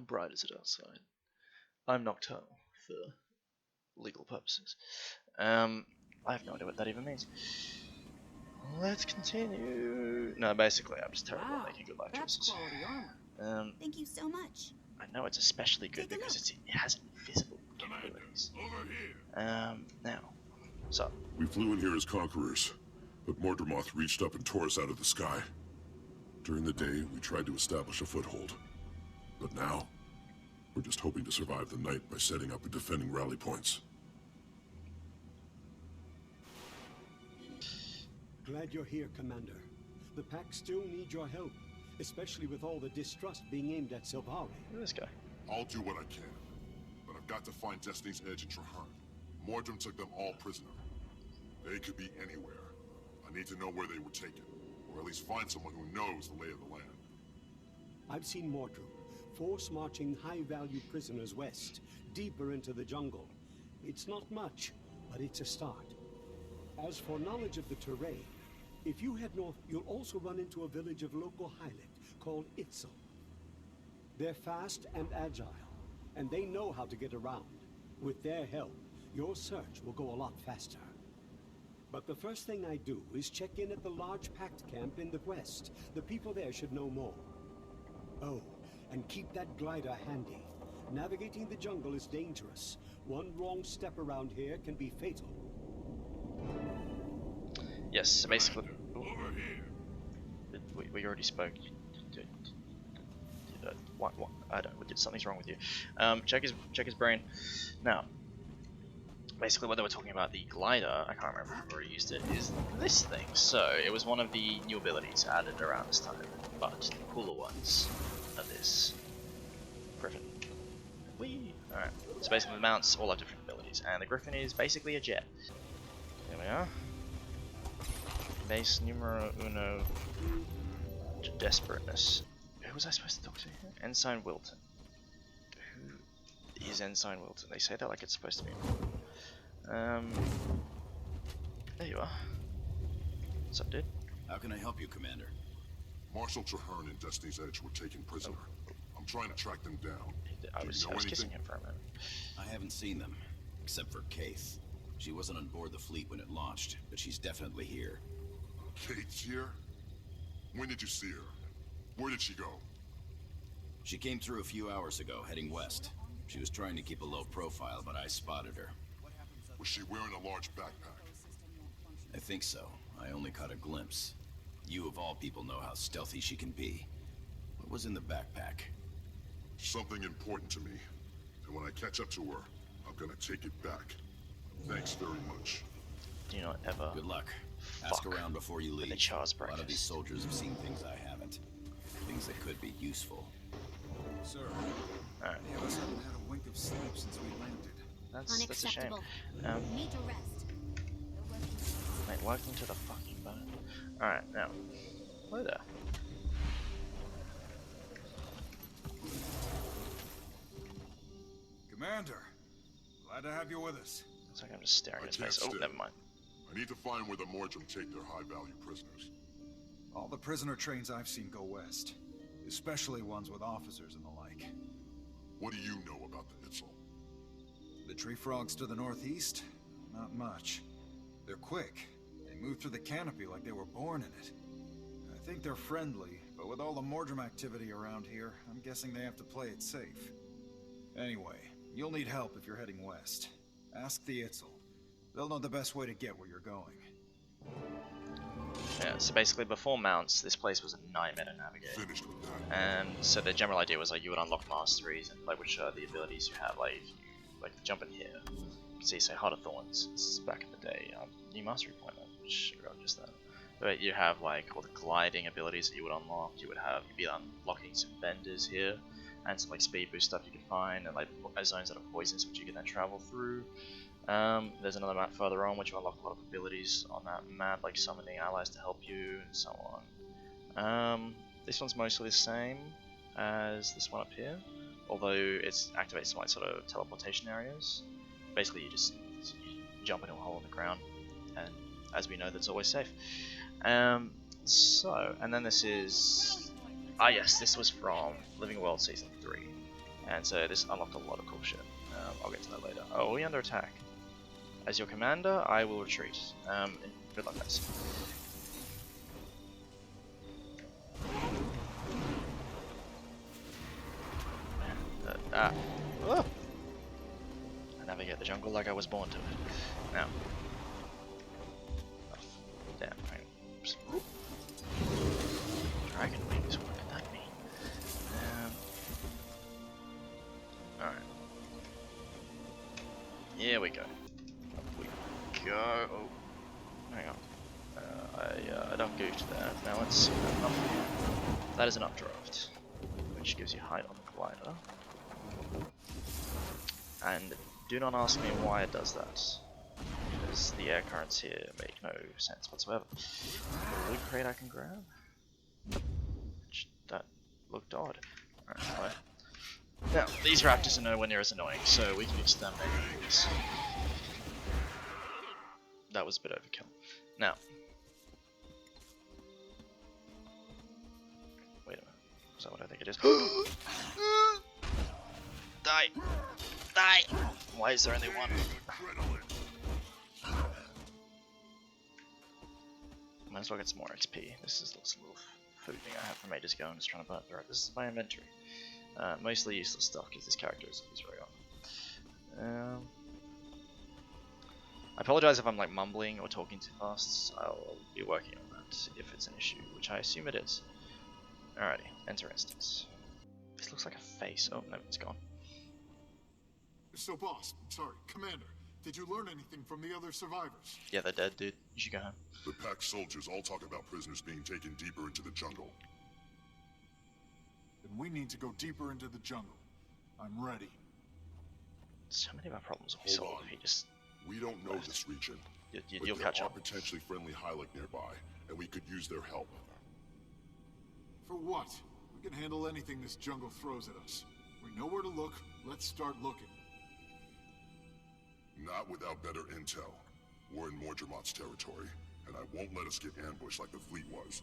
bright is it outside? I'm nocturnal for legal purposes. I have no idea what that even means. Let's continue. No, basically, I'm just terrible at making good life choices. Thank you so much. I know it's especially good because it has invisible capabilities. Now, so we flew in here as conquerors, but Mordramoth reached up and tore us out of the sky. During the day, we tried to establish a foothold, but now we're just hoping to survive the night by setting up and defending rally points. Glad you're here, Commander. The pack still need your help, especially with all the distrust being aimed at Silvari. Look at this guy. I'll do what I can, but I've got to find Destiny's Edge and Trahearn. Mordrum took them all prisoner. They could be anywhere. I need to know where they were taken, or at least find someone who knows the lay of the land. I've seen Mordrum, force marching high-value prisoners west, deeper into the jungle. It's not much, but it's a start. As for knowledge of the terrain, if you head north, you'll also run into a village of local hylek called Itzel. They're fast and agile, and they know how to get around. With their help, your search will go a lot faster. But the first thing I do is check in at the large pact camp in the west. The people there should know more. Oh, and keep that glider handy. Navigating the jungle is dangerous. One wrong step around here can be fatal. Yes, so basically, Over here. we already spoke. What? I don't. Something's wrong with you. Check his brain. Now, basically, what they were talking about, the glider, I can't remember if I've already used it, is this thing. So it was one of the new abilities added around this time, but the cooler ones are this. Griffin. Whee! Alright. So basically, the mounts all have different abilities, and the Griffin is basically a jet. There we are. Base numero uno. Desperateness. Who was I supposed to talk to here? Ensign Wilton. Who is Ensign Wilton? They say that like it's supposed to be. There you are. What's up, dude? How can I help you, Commander? Marshal Trahearn and Destiny's Edge were taken prisoner. I'm trying to track them down. I was kissing him for a minute. I haven't seen them, except for Cantha. She wasn't on board the fleet when it launched, but she's definitely here. Kate's here? When did you see her? Where did she go? She came through a few hours ago, heading west. She was trying to keep a low profile, but I spotted her. Was she wearing a large backpack? I think so. I only caught a glimpse. You of all people know how stealthy she can be. What was in the backpack? Something important to me. And when I catch up to her, I'm gonna take it back. Thanks very much. Do not ever. Good luck. Ask around before you leave. The Char's a lot of these soldiers have seen things I haven't. Things that could be useful. Sir, Alright. any of us haven't had a wink of sleep since we landed. That's a shame. Unacceptable. Need to rest. Mate, welcome to the fucking bone. Alright, now. Hello there. Commander, glad to have you with us. It's like I'm just staring at his face. Oh, never mind. I need to find where the Mordrum take their high-value prisoners. All the prisoner trains I've seen go west, especially ones with officers and the like. What do you know about the Itzel? The tree frogs to the northeast? Not much. They're quick. They move through the canopy like they were born in it. I think they're friendly, but with all the Mordrum activity around here, I'm guessing they have to play it safe. Anyway, you'll need help if you're heading west. Ask the Itzel. They'll know the best way to get where you're going. Yeah, so basically before mounts, this place was a nightmare to navigate. Finished with that. And so the general idea was like you would unlock masteries and like which are the abilities you have. Like if you like jump in here, you can see say Heart of Thorns. This is back in the day. New mastery point, which I got just that. But you have like all the gliding abilities that you would unlock. You'd be unlocking some benders here, and some like speed boost stuff you could find, and like zones that are poisonous which you can then travel through. There's another map further on which you unlock a lot of abilities on that map, like summoning allies to help you and so on. This one's mostly the same as this one up here, although it activates some like sort of teleportation areas. Basically you jump into a hole in the ground, and as we know that's always safe. And then this is... yes, this was from Living World Season 3. And so this unlocked a lot of cool shit. I'll get to that later. Oh, are we under attack? As your commander, I will retreat. Good luck, guys. Oh. I navigate the jungle like I was born to it. Now. Oh, damn, right. Oops. Dragon wings, what did that mean? Alright. Here we go. Up we go. Oh, hang on. I don't goofed there. Now let's that is an updraft, which gives you height on the glider. And do not ask me why it does that, because the air currents here make no sense whatsoever. The loot crate I can grab? Which, that looked odd. Alright, anyway. Now, these raptors are nowhere near as annoying, so we can exterminate these. That was a bit overkill. Now. Wait a minute. Is that what I think it is? Die! Die! Why is there only one? Might as well get some more XP. This is this little food thing I have from ages ago and just trying to burn through it. This is my inventory. Mostly useless stuff because this character is very on. I apologize if I'm like mumbling or talking too fast. I'll be working on that if it's an issue, which I assume it is. Alrighty, enter instance. This looks like a face. Oh no, it's gone. So boss, sorry, Commander, did you learn anything from the other survivors? Yeah, they're dead, dude. You should go home. The pack soldiers all talk about prisoners being taken deeper into the jungle. Then we need to go deeper into the jungle. I'm ready. So many of our problems will be Hold solved on. if he just... We don't know this region, You'll but catch there are up. potentially friendly hylek nearby, and we could use their help. For what? We can handle anything this jungle throws at us. We know where to look. Let's start looking. Not without better intel. We're in Mordremont's territory, and I won't let us get ambushed like the fleet was.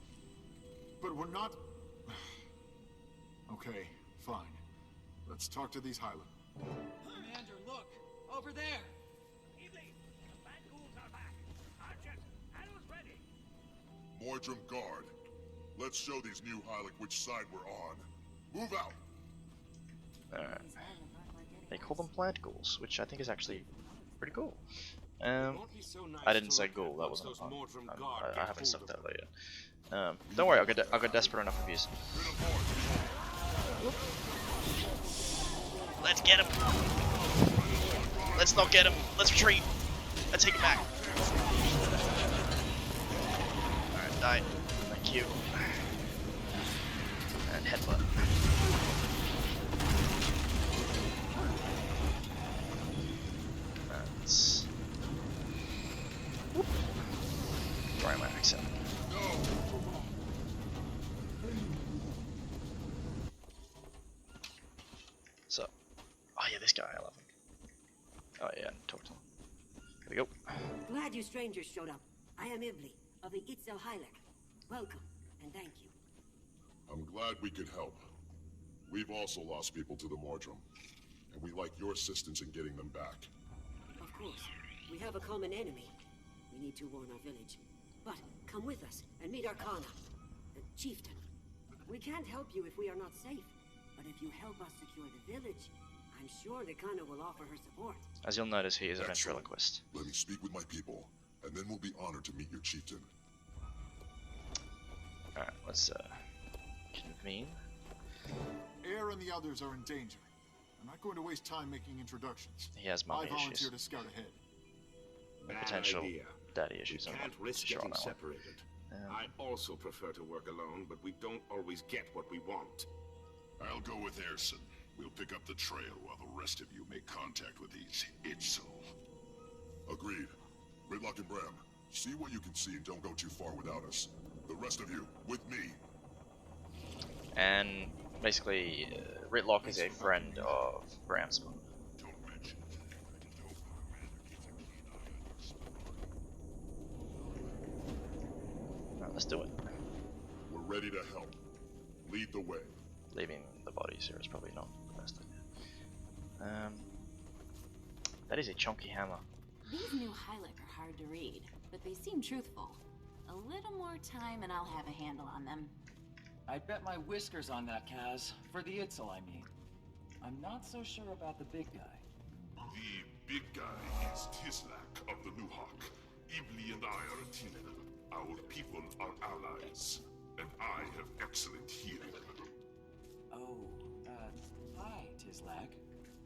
But we're not... Okay, fine. Let's talk to these hylek. Commander, look! Over there! Mordrum guard. Let's show these new hylek which side we're on. Move out! Alright. They call them plant ghouls, which I think is actually pretty cool. I didn't say ghoul, that wasn't a pun. I haven't stuck that later. Don't worry, I'll get desperate enough reviews. Let's get him! Let's not get him! Let's retreat! Let's take it back! Alright, die. Thank you. And headbutt. That's... Whoop. Dry my axe out. So, oh yeah, this guy, I love him. Oh yeah, talk to him. Here we go. Glad you strangers showed up. I am Ibli, of the Itzel hylek. Welcome, and thank you. I'm glad we could help. We've also lost people to the Mordrum, and we like your assistance in getting them back. Of course, we have a common enemy. We need to warn our village. But come with us and meet our Kana, the chieftain. We can't help you if we are not safe, but if you help us secure the village, I'm sure the Kana will offer her support. As you'll notice, he is a Excellent. ventriloquist. Let me speak with my people, and then we'll be honored to meet your chieftain. Alright, let's convene. Air and the others are in danger. I'm not going to waste time making introductions. He has I mommy volunteer issues. to scout ahead. Potential idea. daddy We issues. can't risk sure on getting that one. separated. I also prefer to work alone, but we don't always get what we want. I'll go with Erson. We'll pick up the trail while the rest of you make contact with these Itzel. Agreed. Ridlock and Bram, see what you can see and don't go too far without us. The rest of you, with me. And basically, Ritlock is a friend of Bram's mother. Don't mention Alright, let's do it. We're ready to help. Lead the way. Leaving the bodies here is probably not the best idea. That is a chunky hammer. These new hylek are hard to read, but they seem truthful. A little more time and I'll have a handle on them. I'd bet my whiskers on that, Kaz. For the Itzel, I mean. I'm not so sure about the big guy. The big guy is Tislak of the Luhawk. Ibli and I are a team. Our people are allies, and I have excellent healing. Oh, hi, Tislak.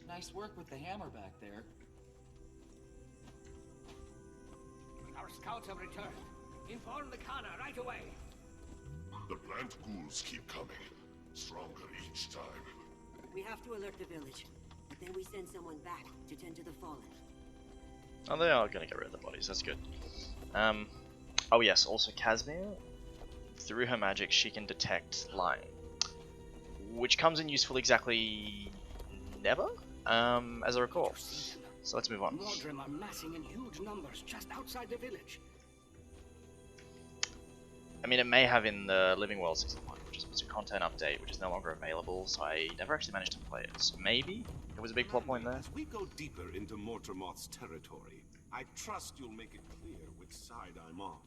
Nice work with the hammer back there. Our scouts have returned. Inform the Khana right away. The plant ghouls keep coming, stronger each time. We have to alert the village, but then we send someone back to tend to the fallen. Oh, they are gonna get rid of the bodies. That's good. Oh yes. Also, Casimir, through her magic, she can detect lying, which comes in useful exactly never, as I recall. So let's move on. Mordrim are massing in huge numbers just outside the village. I mean, it may have in the Living World Season 1, which is a content update, which is no longer available, so I never actually managed to play it. So maybe it was a big plot point there. As we go deeper into Mortimer's territory, I trust you'll make it clear which side I'm on.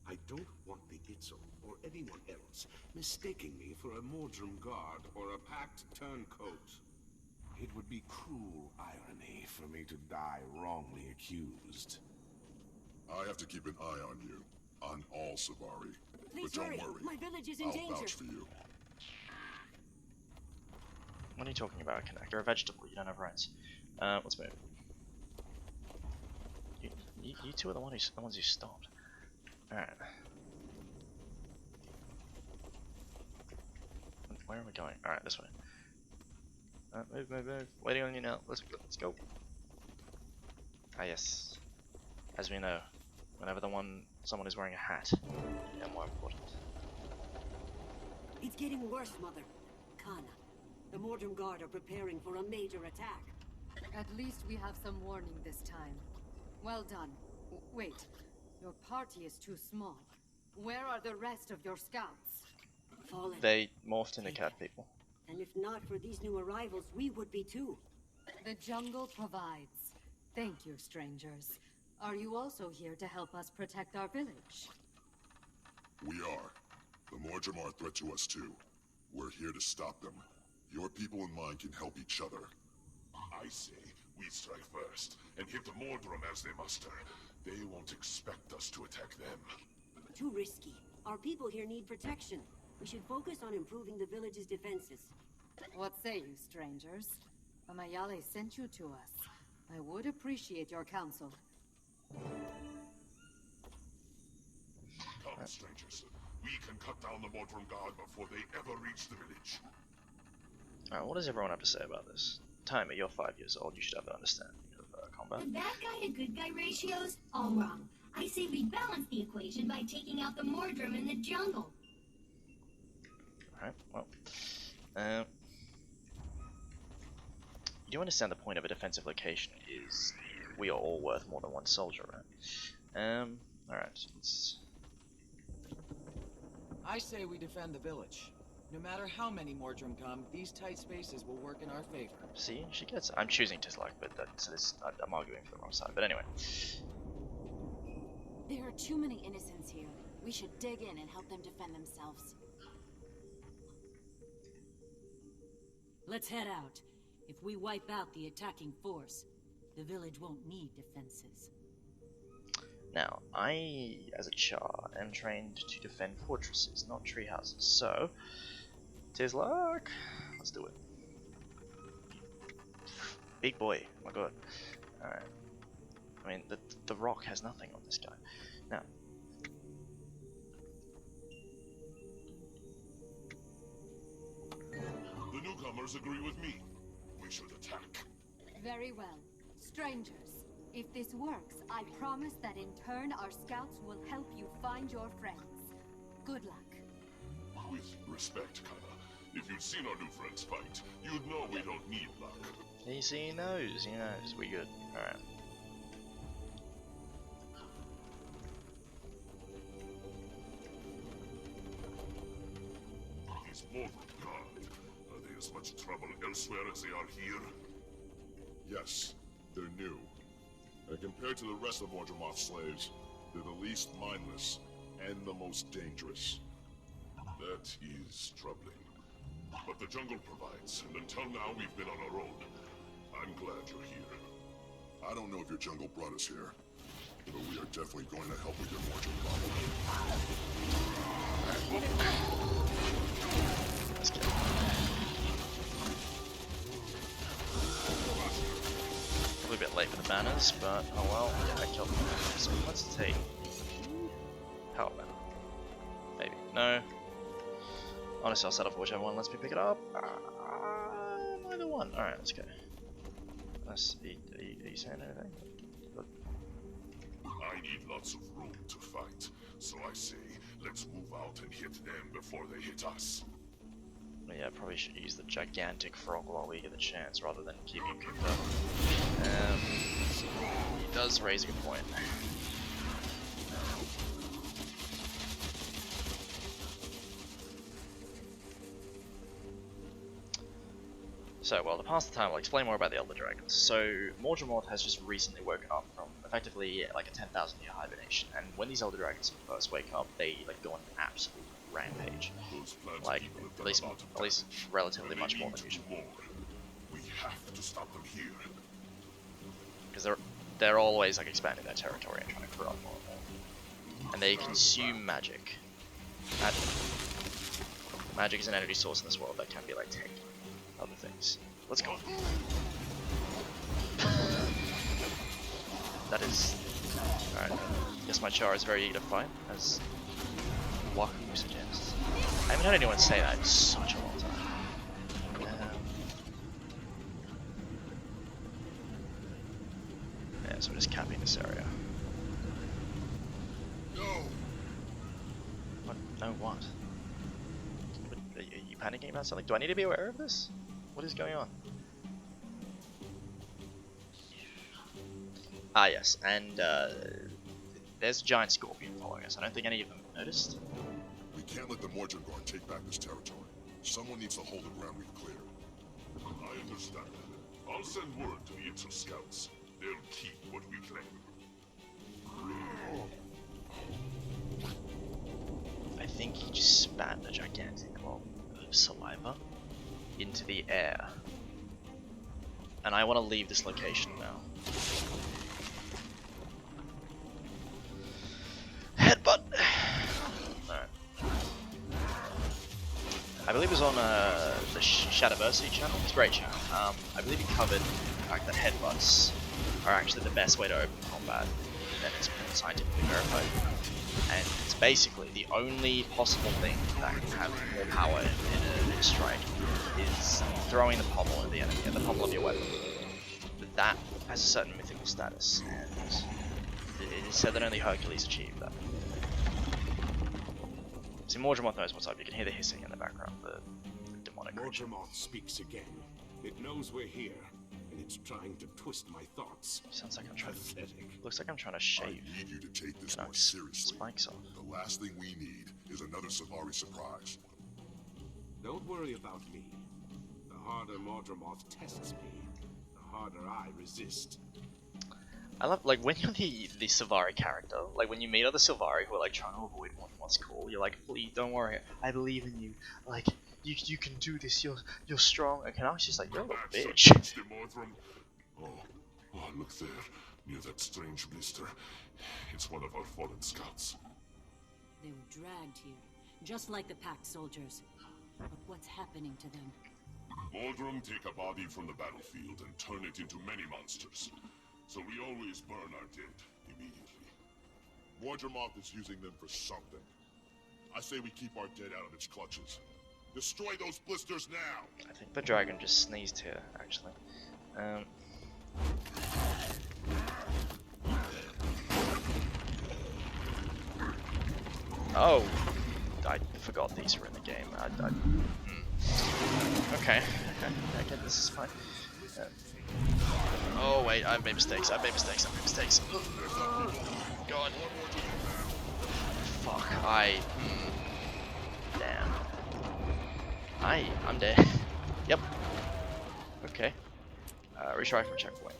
I don't want the Itzel, or anyone else, mistaking me for a Mordrim guard or a packed turncoat. It would be cruel irony for me to die wrongly accused. I have to keep an eye on you, on all Savari. Please But don't hurry. worry, My village is in I'll danger. vouch for you. What are you talking about, Connect? You're a vegetable, you don't have rights. Let's move. You two are the ones who stopped. Alright. Where are we going? Alright, this way. Move. Waiting on you now. Let's go. Ah, yes. As we know, whenever someone is wearing a hat, they're more important. It's getting worse, Mother. Khana, the Mordrim Guard are preparing for a major attack. At least we have some warning this time. Well done. Wait, your party is too small. Where are the rest of your scouts? Fallen. They morphed into cat people. And if not for these new arrivals, we would be too. The jungle provides. Thank you, strangers. Are you also here to help us protect our village? We are. The Mordrim are a threat to us too. We're here to stop them. Your people and mine can help each other. I say we strike first and hit the Mordrim as they muster. They won't expect us to attack them. Too risky. Our people here need protection. We should focus on improving the village's defenses. What say you, strangers? Amayale sent you to us. I would appreciate your counsel. Come, strangers. We can cut down the Mordrim Guard before they ever reach the village. Alright, what does everyone have to say about this? Timer, you're 5 years old. You should have an understanding of combat. The bad guy to good guy ratios? All wrong. I say we balance the equation by taking out the Mordrim in the jungle. Alright, well. You do understand the point of a defensive location is we are all worth more than one soldier, right? Alright, let's... I say we defend the village. No matter how many Mordrim come, these tight spaces will work in our favor. See, she gets it. I'm choosing Tislak, but I'm arguing for the wrong side. But anyway. There are too many innocents here. We should dig in and help them defend themselves. Let's head out. If we wipe out the attacking force, the village won't need defenses. Now, I, as a Char, am trained to defend fortresses, not tree houses. So, Tislak, let's do it. Big boy, oh my god. Alright. I mean, the rock has nothing on this guy. Now. The newcomers agree with me. We should attack. Very well. Strangers, if this works, I promise that in turn our scouts will help you find your friends. Good luck. With respect, Cantha, if you'd seen our new friends fight, you'd know we don't need luck. He knows. We good. Alright. These Mordrim Guard, are they as much trouble elsewhere as they are here? Yes, they're new. And compared to the rest of Mordremoth's slaves, they're the least mindless and the most dangerous. That is troubling. But the jungle provides, and until now we've been on our own. I'm glad you're here. I don't know if your jungle brought us here, but we are definitely going to help with your Mordred problem. Let's get it. A little bit late for the banners, but oh well. Yeah, I killed them. So let's take power banner. Maybe. No. Honestly, I'll set up for whichever one lets me pick it up. Neither one. Alright, let's go. Are you saying anything? I need lots of room to fight, so I say, let's move out and hit them before they hit us. Yeah, probably should use the gigantic frog while we get the chance, rather than keeping him cooped up. He does raise a good point. So, well, to pass the time, I'll explain more about the Elder Dragons. So, Mordremoth has just recently woken up from, effectively, like a 10,000 year hibernation, and when these Elder Dragons first wake up, they, like, go on an absolute rampage. Like, at least relatively much more than usual. We have to stop them here. Because they're always, like, expanding their territory and trying to corrupt more and more. And they consume magic. Magic is an energy source in this world that can be, like, taken. Other things. Let's go. That is... Alright. Guess my Char is very eager to fight, as Wahoo suggests. I haven't heard anyone say that in such a long time. Yeah, so we're just capping this area. No! What? No what? Are you panicking about something? Do I need to be aware of this? What is going on? Ah yes, and there's a giant scorpion following us. I don't think any of them noticed. We can't let the Mordred Guard take back this territory. Someone needs to hold the ground we've cleared. I understand. I'll send word to the Itzel scouts. They'll keep what we claim. I think he just spat a gigantic blob of saliva into the air. And I want to leave this location now. Headbutt! Alright. I believe it was on the Shadowversity channel. It's a great channel. I believe he covered the fact that headbutts are actually the best way to open combat. And it's been scientifically verified. And it's basically the only possible thing that can have more power in a strike is throwing the pommel at the enemy, at the pommel of your weapon. But that has a certain mythical status, and it is said that only Hercules achieved that. See, Mordremoth knows what's up. You can hear the hissing in the background, the demonic creature. Mordremoth speaks again. It knows we're here, and it's trying to twist my thoughts. Sounds like I'm trying to... Looks like I'm trying to shave. I need you to take this more seriously. Spikes off. The last thing we need is another Savari surprise. Don't worry about me. The harder Mordremoth tests me, the harder I resist. I love, like, when you're the Savari character, like, when you meet other Savari who are, like, trying to avoid Mordremoth's call, you're like, please, don't worry, I believe in you, like, you can do this, you're strong, and I was just like, you're a little bitch. Oh, look there, near that strange blister. It's one of our fallen scouts. They were dragged here, just like the Pact soldiers. But what's happening to them? Mordrum take a body from the battlefield and turn it into many monsters. So we always burn our dead immediately. Mordremoth is using them for something. I say we keep our dead out of its clutches. Destroy those blisters now! I think the dragon just sneezed here, actually. Oh! I forgot these were in the game. Okay. Okay, this is fine. Oh wait, I've made mistakes. God. Fuck, damn. I'm dead. Yep. Okay. Retry from checkpoint.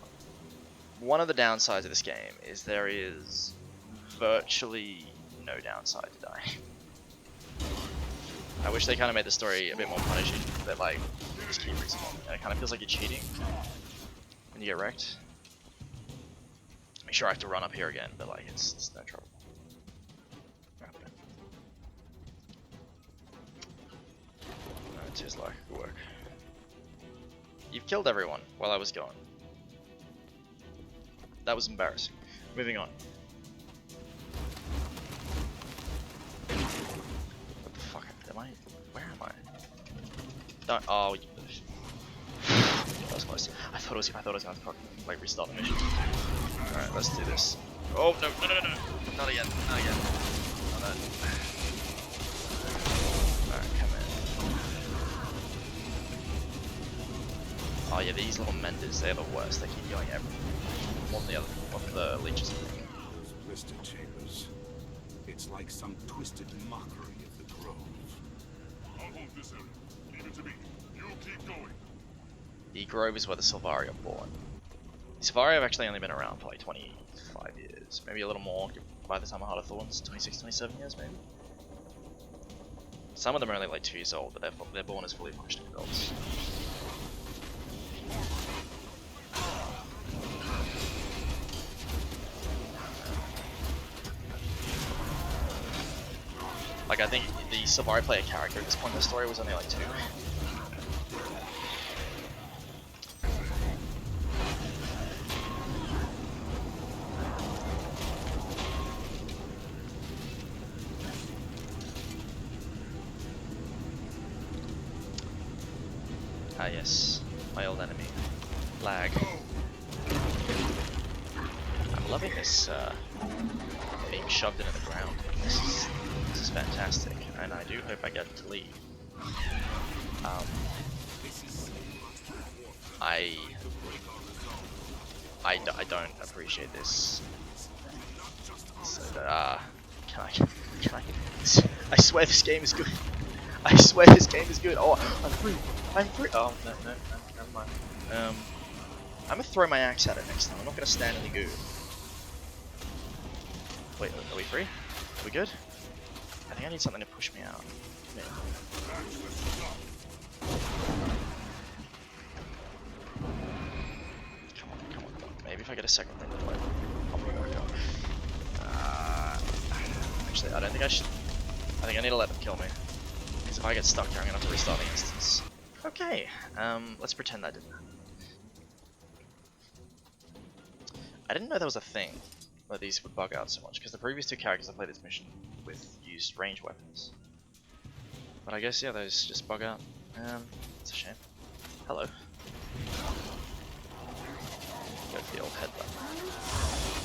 One of the downsides of this game is there is virtually no downside to dying. I wish they kind of made the story a bit more punishing, that like, you just keep respawning, and it kind of feels like you're cheating when you get wrecked. Make sure I have to run up here again, but like, it's no trouble. It's his luck, good work. You've killed everyone while I was gone. That was embarrassing. Moving on. What the fuck am I? Where am I? Don't. Oh, that was close. I thought it was gonna fucking like restart the mission. All right, let's do this. Oh no! Not again! Not again! Not that. All right, come in. Oh yeah, these little menders, they're the worst. They keep going everywhere. More than the other, more than the leeches, I think. Those blister chambers. It's like some twisted mockery of the grove. I'll hold this area. Leave it to me. You keep going. The grove is where the Sylvari are born. The Sylvari have actually only been around for like 25 years. Maybe a little more by the time of Heart of Thorns. 26, 27 years maybe. Some of them are only like 2 years old, but they're born as fully functioning adults. Like, I think the Sylvari player character at this point in the story was only like 2. Ah yes, my old enemy. Lag. I'm loving this, being shoved into the ground. This is fantastic, and I do hope I get to leave. I don't appreciate this. So, can I? I swear this game is good. I swear this game is good. Oh, I'm free. I'm free. Oh no, never mind. I'm gonna throw my axe at it next time. I'm not gonna stand in the goo. Wait, are we free? Are we good? I think I need something to push me out. Yeah. Come on. Maybe if I get a second thing to play, I'll move back up. Actually, I don't think I should. I think I need to let them kill me. Because if I get stuck here, I'm gonna have to restart the instance. Okay, let's pretend that didn't happen. I didn't know there was a thing where these would bug out so much, because the previous 2 characters I played this mission with used ranged weapons. But I guess, yeah, those just bug out. It's a shame. Hello. Go for the old headbutt.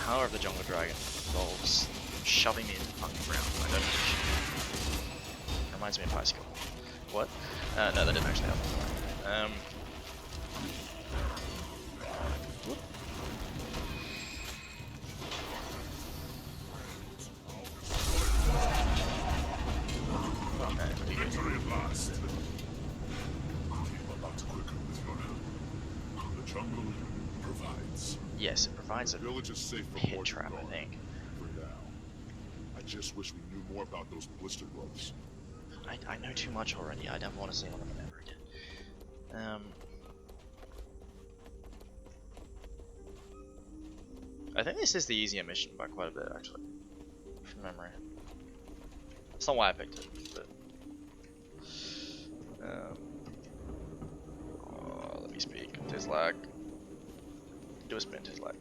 Power of the Jungle Dragon involves shoving me into the fucking ground. I don't appreciate it. Reminds me of high school. What? No, that didn't actually happen. Whoop. Okay, pretty good. Victory at last. A lot quicker with your help. The jungle provides. Yes, it provides a village is safe from pit trap, I think. For now. I just wish we knew more about those blister growths. I know too much already. I don't want to see one of them ever again. I think this is the easier mission by quite a bit, actually, from memory. That's not why I picked it, but let me speak. Tizlag. Do a spin, Tizlag.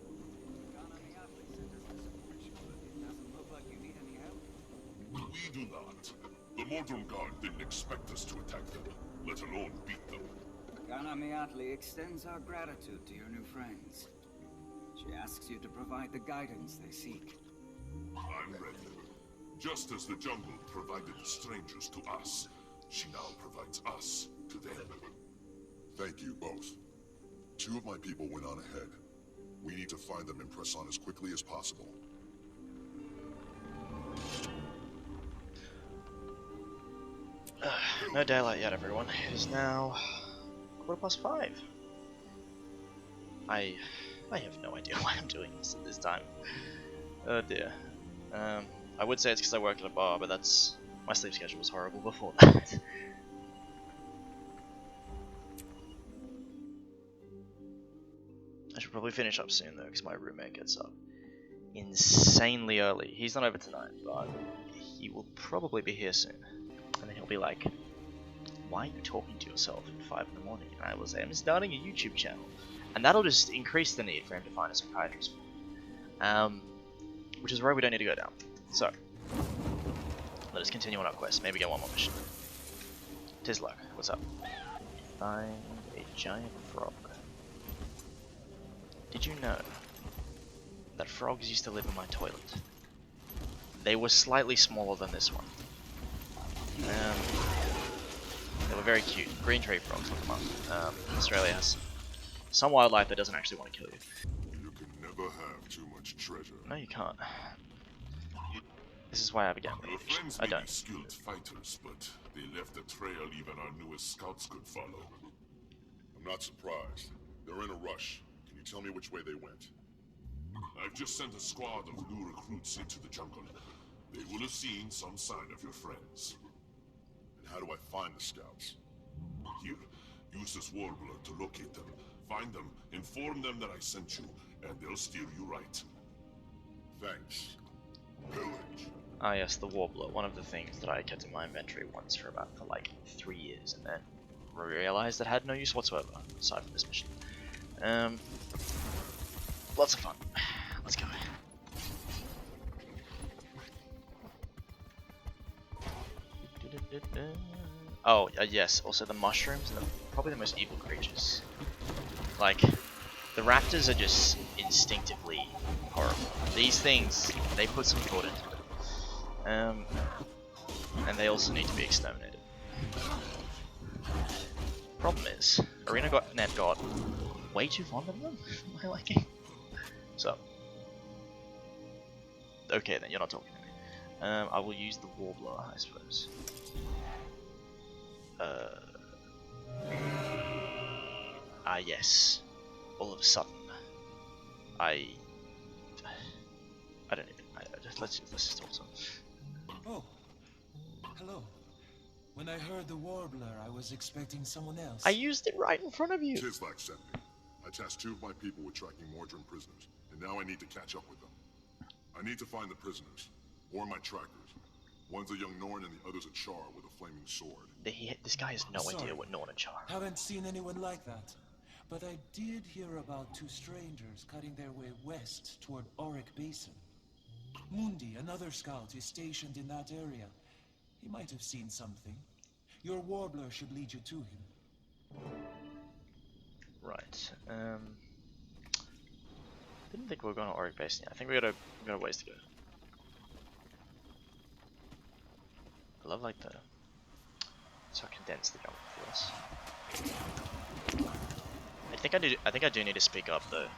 We do not. The Mordrum Guard didn't expect us to attack them, let alone beat them. Ganamiatli extends our gratitude to your new friends. She asks you to provide the guidance they seek. I'm ready. Just as the jungle provided the strangers to us, she now provides us to them. Thank you both. 2 of my people went on ahead. We need to find them and press on as quickly as possible. No daylight yet, everyone. It is now 5:15. I have no idea why I'm doing this at this time. Oh dear. I would say it's because I work at a bar, but that's... my sleep schedule was horrible before that. I should probably finish up soon though, because my roommate gets up insanely early. He's not over tonight, but he will probably be here soon. And then he'll be like, why are you talking to yourself at 5 in the morning? And I will say, I'm starting a YouTube channel. And that'll just increase the need for him to find a psychiatrist. Which is a road we don't need to go down. So, let us continue on our quest. Maybe get one more mission. Tizlok, what's up? Find a giant frog. Did you know that frogs used to live in my toilet? They were slightly smaller than this one. They were very cute. Green tree frogs, look them up. Australia has some wildlife that doesn't actually want to kill you. You can never have too much treasure. No, you can't. This is why I have a gambling Your addiction. friends I may don't. be skilled fighters, but they left a trail even our newest scouts could follow. I'm not surprised. They're in a rush. Can you tell me which way they went? I've just sent a squad of new recruits into the jungle. They will have seen some sign of your friends. And how do I find the scouts? Here, use this warbler to locate them. Find them, inform them that I sent you, and they'll steer you right. Thanks. Pillage. Ah yes, the warbler. One of the things that I kept in my inventory once for like 3 years, and then realized it had no use whatsoever, aside from this mission. Lots of fun. Let's go. Oh, yes, also the mushrooms are probably the most evil creatures. Like, the raptors are just instinctively horrible. These things, they put some thought into it. And they also need to be exterminated. Problem is, ArenaNet got way too fond of them, for my liking. So, okay then, you're not talking to me. I will use the warbler, I suppose. Yes. All of a sudden, I don't even. Let's just talk to him. Oh, hello. When I heard the warbler, I was expecting someone else. I used it right in front of you. Tizlok sent me. I tasked 2 of my people with tracking Mordrim prisoners, and now I need to catch up with them. I need to find the prisoners, or my trackers. One's a young Norn and the other's a Char with a flaming sword. This guy has no idea what Norn and Char are. Haven't seen anyone like that. But I did hear about 2 strangers cutting their way west toward Auric Basin. Mundi, another scout, is stationed in that area. He might have seen something. Your warbler should lead you to him. Right. Didn't think we were going to Auric Basin yet. I think we got a ways to go. I love like it's how condensed the jungle feels. I think I do need to speak up though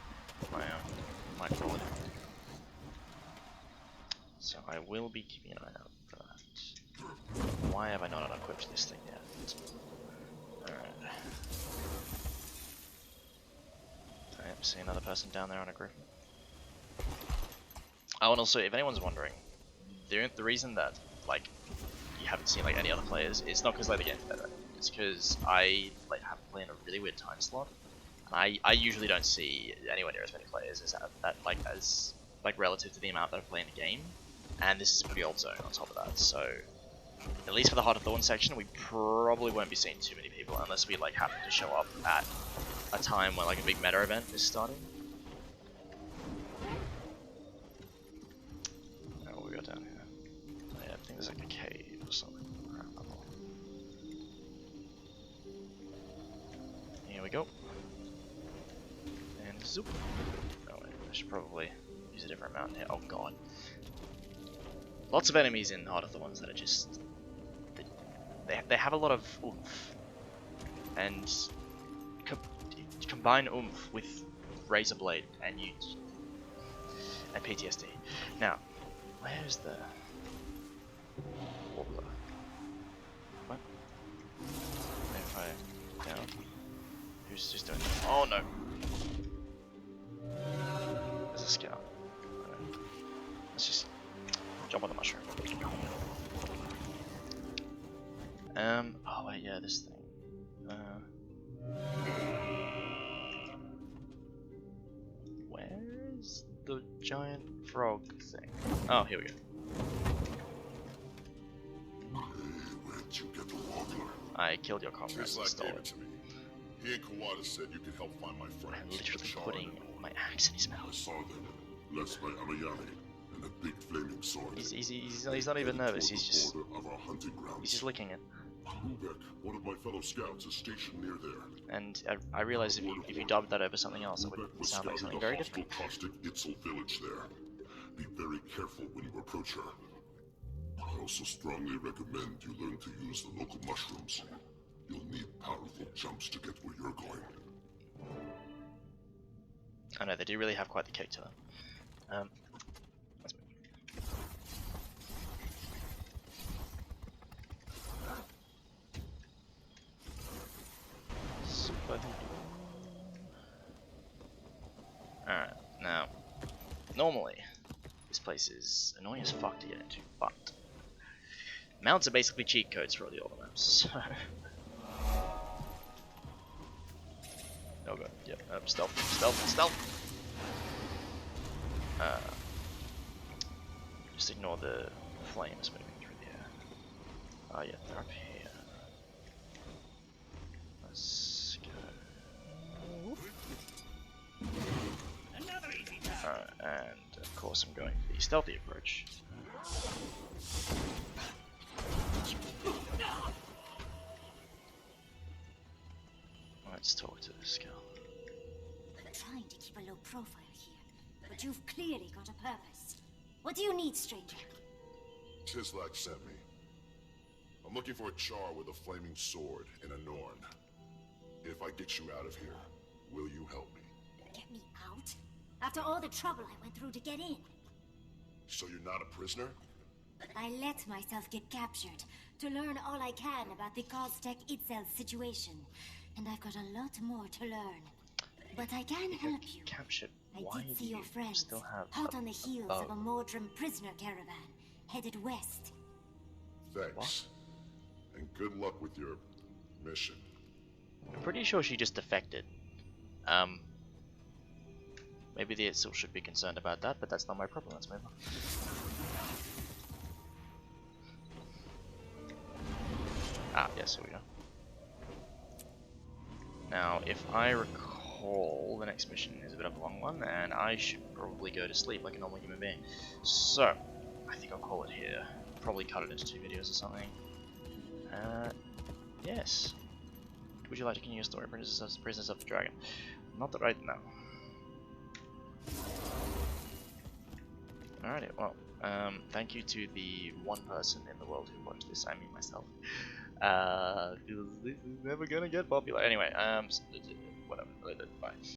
my quality. So I will be keeping an eye out for that. Why have I not unequipped this thing yet? Alright. I am seeing another person down there on a griffin. Oh, and also, if anyone's wondering, the reason that like you haven't seen like any other players, it's not because like the game's better. It's because I like have to play in a really weird time slot. And I usually don't see anywhere near as many players as as relative to the amount that I play in a game. And this is a pretty old zone on top of that, so at least for the Heart of Thorns section, we probably won't be seeing too many people unless we like happen to show up at a time when like a big meta event is starting. Oh, what we got down here? Oh, yeah, I think there's like a cave or something. Here we go. And zoop. Oh wait, I should probably use a different amount here. Oh god. Lots of enemies in Heart of Thorns that are just... They have a lot of oomph. And combine oomph with Razor Blade and PTSD. Now, where's the warbler? What? If I down? Who's just doing that? Oh no! Let's go. Let's just jump on the mushroom. Oh wait, yeah, this thing. Where's the giant frog thing? Oh, here we go. Where'd you get the waddler? I killed your comrades and stole it. To me. He and Kawada said you could help find my friends. I'm literally putting my axe in his mouth. I saw them, blessed by Amayane, and a big flaming sword. He's not even nervous. He's just licking it. Ubek, one of my fellow scouts, is stationed near there. And I realized if you dubbed that over something else, it would sound like something very different. Caustic Itzel village there. Be very careful when you approach her. I also strongly recommend you learn to use the local mushrooms. You'll need powerful jumps to get where you're going. I know, they do really have quite the kick to them. Let's move. Alright, now, normally, this place is annoying as fuck to get into, but mounts are basically cheat codes for all the other maps, so... Oh god, yep, stealth. Just ignore the flames moving through the air. Oh yeah, they're up here. Let's go. Alright, and of course I'm going for the stealthy approach. Let's talk to this girl. I'm trying to keep a low profile here, but you've clearly got a purpose. What do you need, stranger? Tislak sent me. I'm looking for a char with a flaming sword and a Norn. If I get you out of here, will you help me? Get me out? After all the trouble I went through to get in. So you're not a prisoner? I let myself get captured to learn all I can about the Costek Itzel situation. And I've got a lot more to learn. But I can help you. Captured. I did see your friends, hot on the heels of a Mordrum prisoner caravan, headed west. Thanks. What? And good luck with your mission. I'm pretty sure she just defected. Maybe the Itzel should be concerned about that, but that's not my problem. Let's move on. Ah, yes, here we go. Now, if I recall, the next mission is a bit of a long one, and I should probably go to sleep like a normal human being. So, I think I'll call it here. Probably cut it into 2 videos or something. Yes. Would you like to continue your story, Prisoners of the Dragon? Not that right now. Alrighty, well, thank you to the one person in the world who watched this, I mean myself. Because this is never gonna get popular. Anyway, whatever, bye.